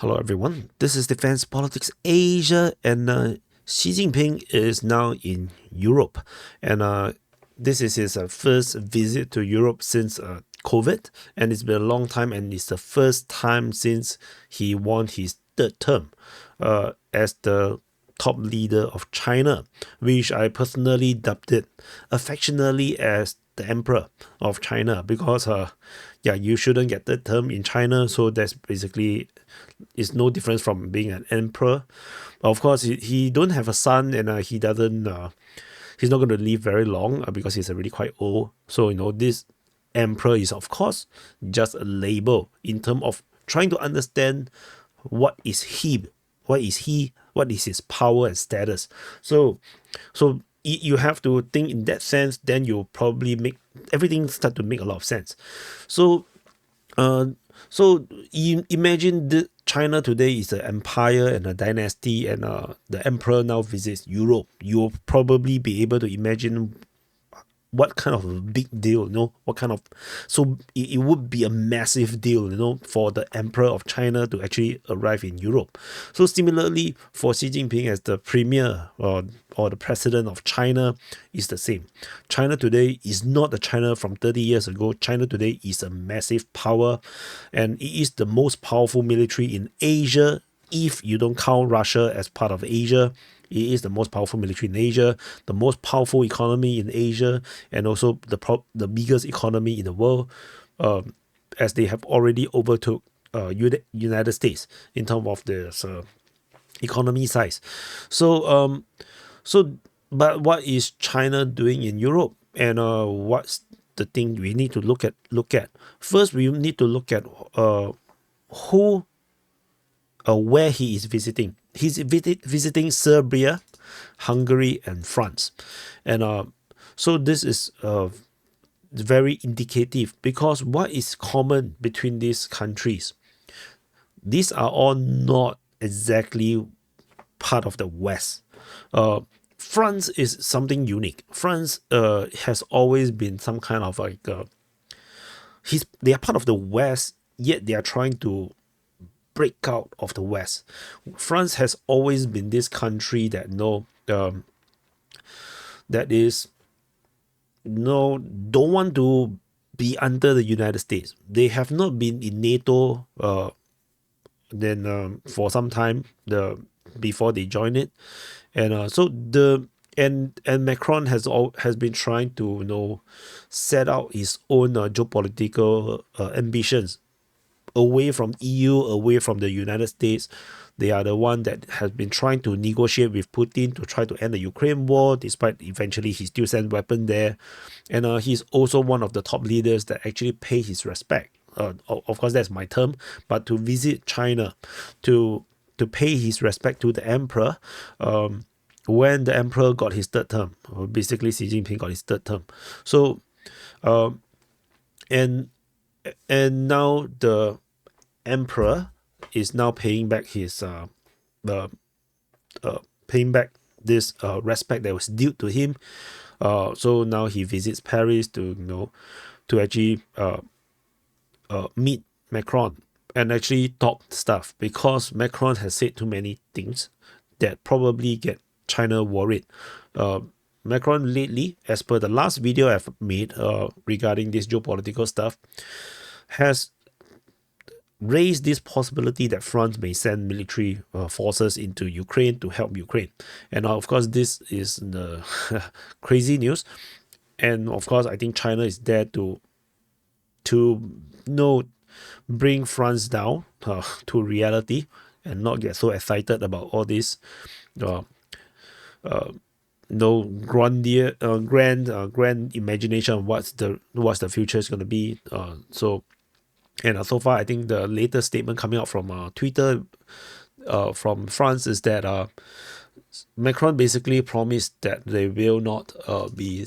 Hello everyone, this is Defense Politics Asia, and Xi Jinping is now in Europe, and this is his first visit to Europe since COVID, and it's been a long time, and it's the first time since he won his third term as the top leader of China, which I personally dubbed it affectionately as the emperor of China, because you shouldn't get third term in China, so that's basically is no difference from being an emperor. Of course, he don't have a son, and he doesn't he's not going to live very long because he's already quite old. So this emperor is of course just a label in terms of trying to understand what is he, what is his power and status. So you have to think in that sense, then you'll probably make everything start to make a lot of sense. So imagine China today is an empire and a dynasty, and the emperor now visits Europe. You'll probably be able to imagine what kind of a big deal, what kind of, so it would be a massive deal, for the emperor of China to actually arrive in Europe. So similarly, for Xi Jinping as the premier or the president of China, is the same. China today is not the China from 30 years ago. China today is a massive power, and it is the most powerful military in Asia. If you don't count Russia as part of Asia, it is the most powerful military in Asia, the most powerful economy in Asia, and also the biggest economy in the world, as they have already overtook United States in terms of the economy size. But what is China doing in Europe, and what's the thing we need to look at? First, we need to look at where he is visiting. He's visiting Serbia, Hungary, and France. And so this is very indicative, because what is common between these countries? These are all not exactly part of the West. France is something unique. France has always been some kind of like they are part of the West, yet they are trying to break out of the West. France has always been this country that don't want to be under the United States. They have not been in NATO for some time before they joined it, and and Macron has been trying to set out his own geopolitical ambitions away from EU, away from the United States. They are the one that has been trying to negotiate with Putin to try to end the Ukraine war, despite eventually he still sent weapons there. And he's also one of the top leaders that actually pay his respect. Of course, that's my term, but to visit China, to pay his respect to the emperor, when the emperor got his third term, or basically Xi Jinping got his third term. So, and now the emperor is now paying back his paying back this respect that was due to him. So now he visits Paris to actually meet Macron and actually talk stuff, because Macron has said too many things that probably get China worried. Macron lately, as per the last video I've made regarding this geopolitical stuff, has raised this possibility that France may send military forces into Ukraine to help Ukraine. And of course, this is the crazy news. And of course, I think China is there to bring France down to reality and not get so excited about all this grand imagination of what's the future is going to be. So far, I think the latest statement coming out from Twitter from France is that Macron basically promised that they will not be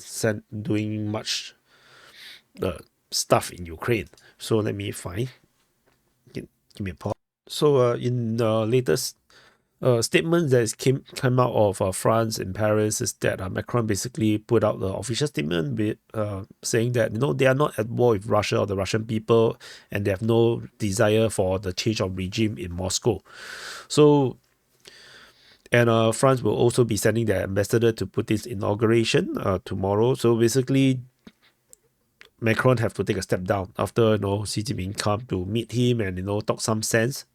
doing much stuff in Ukraine. So let me find. Give me a pause. So in the latest statement that came out of France in Paris is that Macron basically put out the official statement saying that they are not at war with Russia or the Russian people, and they have no desire for the change of regime in Moscow. So, and France will also be sending their ambassador to Putin's inauguration tomorrow. So basically, Macron have to take a step down after Xi Jinping come to meet him and talk some sense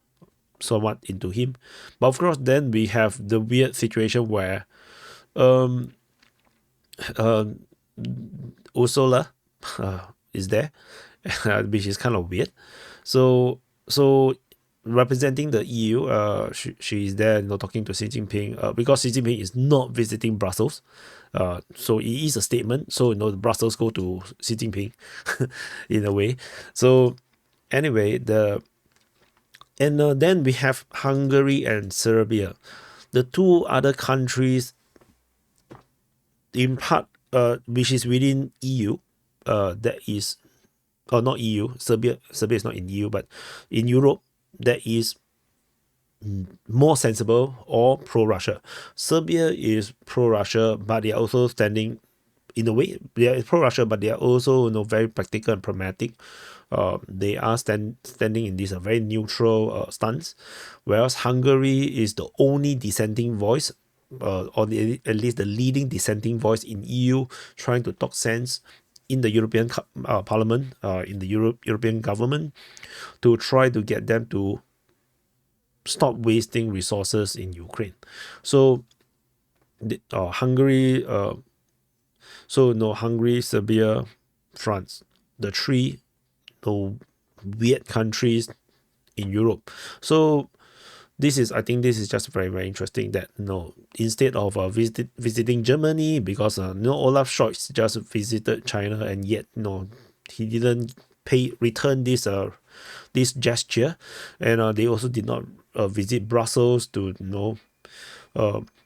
somewhat into him. But of course, then we have the weird situation where Ursula is there, which is kind of weird. So representing the EU, she is there, talking to Xi Jinping, because Xi Jinping is not visiting Brussels. So it is a statement. So Brussels go to Xi Jinping in a way. So anyway, then we have Hungary and Serbia, the two other countries in part which is within EU. That is, or not EU. Serbia is not in EU, but in Europe, that is more sensible or pro-Russia. Serbia is pro-Russia, but they are also standing, in a way, they are pro-Russia, but they are also very practical and pragmatic. They are standing in this very neutral stance, whereas Hungary is the only dissenting voice, or at least the leading dissenting voice in EU, trying to talk sense in the European Parliament, in the European government, to try to get them to stop wasting resources in Ukraine. So Hungary, Hungary, Serbia, France, the three weird countries in Europe. So I think this is just very, very interesting that instead of visiting Germany, because Olaf Scholz just visited China, and yet he didn't return this gesture, and they also did not visit Brussels to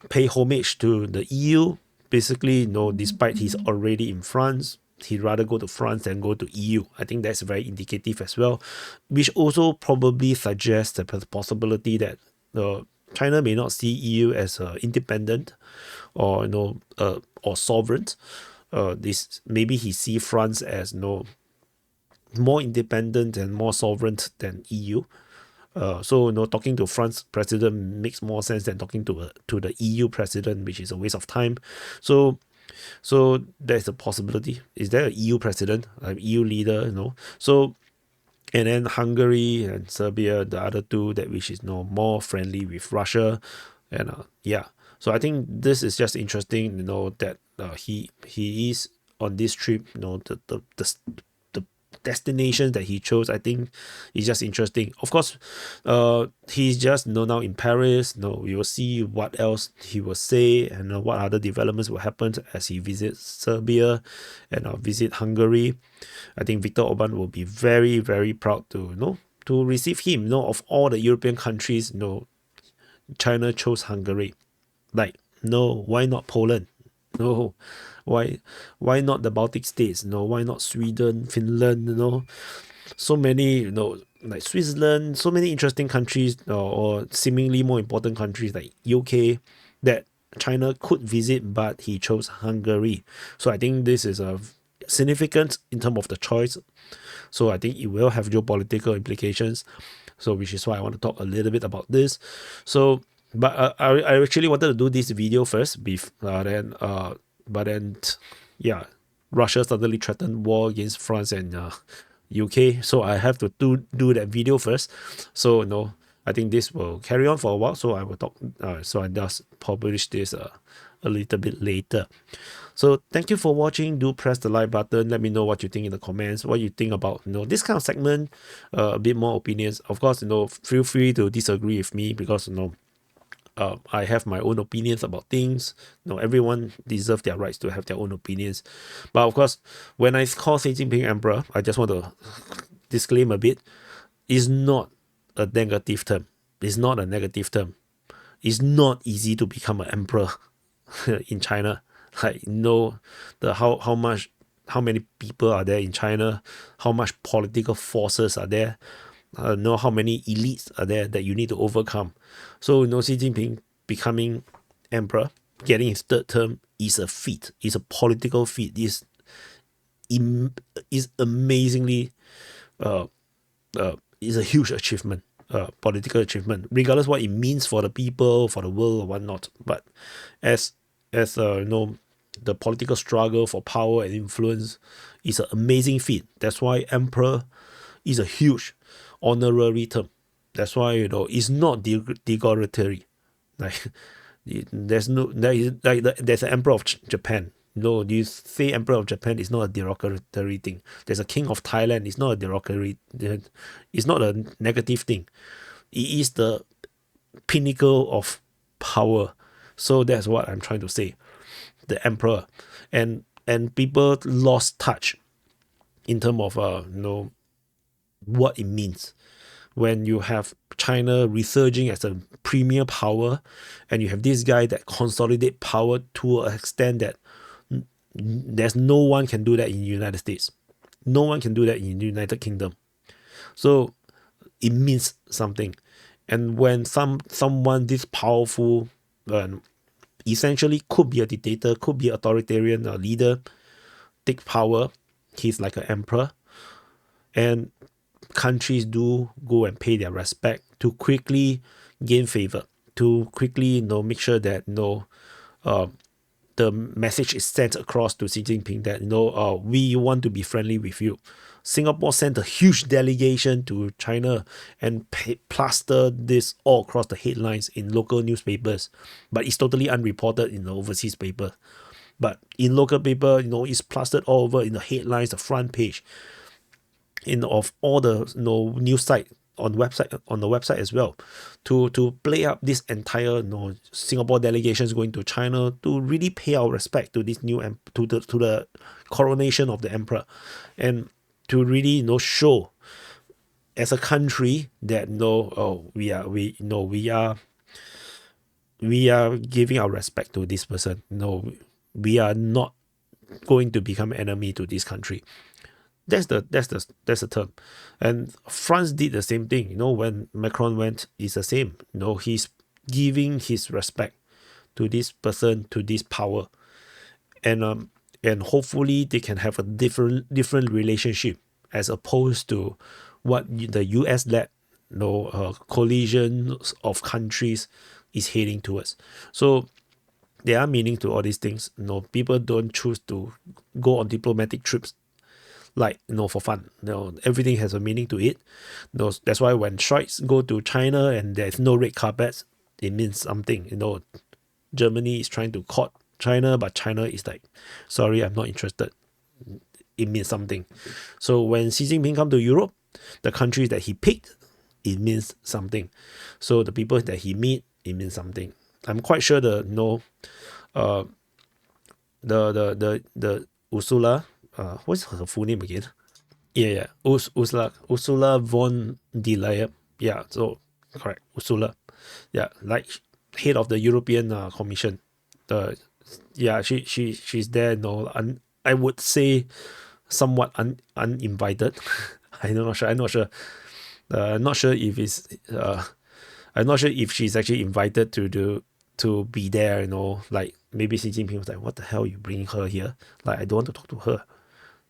pay homage to the EU. Basically, despite he's already in France, he'd rather go to France than go to EU. I think that's very indicative as well, which also probably suggests the possibility that China may not see EU as independent or or sovereign. Maybe he see France as more independent and more sovereign than EU. So talking to France president makes more sense than talking to the EU president, which is a waste of time. So there's a possibility. Is there an EU president, an EU leader? So, and then Hungary and Serbia, the other two which is more friendly with Russia, and So I think this is just interesting. That he is on this trip. The destinations that he chose, I think, is just interesting. Of course, he's just now in Paris. We will see what else he will say and what other developments will happen as he visits Serbia and visit Hungary. I think Viktor Orban will be very, very proud to receive him. Of all the European countries, China chose Hungary. Why not Poland? Why not the Baltic states? Why not Sweden, Finland? So many, like Switzerland, so many interesting countries, or seemingly more important countries like UK that China could visit, but he chose Hungary. So I think this is significant in terms of the choice. So I think it will have geopolitical implications. So which is why I want to talk a little bit about this. So, but I actually wanted to do this video first, but then Russia suddenly threatened war against France and UK. So I have to do that video first. So I think this will carry on for a while. So I will talk. So I just publish this a little bit later. So thank you for watching. Do press the like button. Let me know what you think in the comments. What you think about this kind of segment. A bit more opinions. Of course, feel free to disagree with me, because I have my own opinions about things. Everyone deserves their rights to have their own opinions. But of course, when I call Xi Jinping emperor, I just want to disclaim a bit. It's not a negative term. It's not a negative term. It's not easy to become an emperor in China. How many people are there in China? How much political forces are there? know how many elites are there that you need to overcome. So Xi Jinping becoming emperor, getting his third term is a feat. It's a political feat. Is amazingly is a huge achievement, political achievement, regardless what it means for the people, for the world, or whatnot. But as the political struggle for power and influence is an amazing feat. That's why emperor is a huge honorary term. That's why it's not derogatory. Like there's an emperor of Japan. No, you say emperor of Japan is not a derogatory thing. There's a king of Thailand. It's not a derogatory. It's not a negative thing. It is the pinnacle of power. So that's what I'm trying to say. The emperor, and people lost touch in terms of what it means when you have China resurging as a premier power, and you have this guy that consolidate power to an extent that there's no one can do that in the United States. No one can do that in the United Kingdom. So it means something. And when someone this powerful, essentially could be a dictator, could be authoritarian leader, take power, he's like an emperor, and countries do go and pay their respect to quickly gain favor, to quickly make sure that the message is sent across to Xi Jinping that we want to be friendly with you. Singapore sent a huge delegation to China and plaster this all across the headlines in local newspapers, but it's totally unreported in the overseas paper. But in local paper, it's plastered all over in the headlines, the front page, of all the news site on the website as well, to play up this entire Singapore delegations going to China to really pay our respect to this new to the coronation of the emperor, and to really show as a country that we are giving our respect to this person. We are not going to become enemy to this country. That's the term. And France did the same thing. When Macron went, it's the same. He's giving his respect to this person, to this power, and hopefully they can have a different relationship, as opposed to what the US-led coalition of countries is heading towards. So there are meaning to all these things. People don't choose to go on diplomatic trips like for fun. Everything has a meaning to it. That's why when strikes go to China and there's no red carpets, it means something. Germany is trying to court China, but China is like, sorry, I'm not interested. It means something. So when Xi Jinping come to Europe, the countries that he picked, it means something. So the people that he meet, it means something. I'm quite sure the Ursula, what's her full name again? Yeah. Ursula von der Leyen. Yeah, so correct, Ursula. Yeah, like head of the European Commission. She's there. I would say somewhat uninvited. I'm not sure. Not sure if it's. I'm not sure if she's actually invited to be there. Like maybe Xi Jinping was like, "What the hell, you bringing her here? Like, I don't want to talk to her."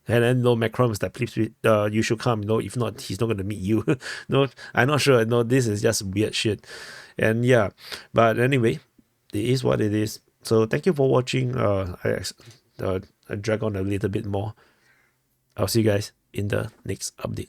And then Macron was like, "Please, you should come. If not, he's not going to meet you." I'm not sure. This is just weird shit. And yeah, but anyway, it is what it is. So thank you for watching. I drag on a little bit more. I'll see you guys in the next update.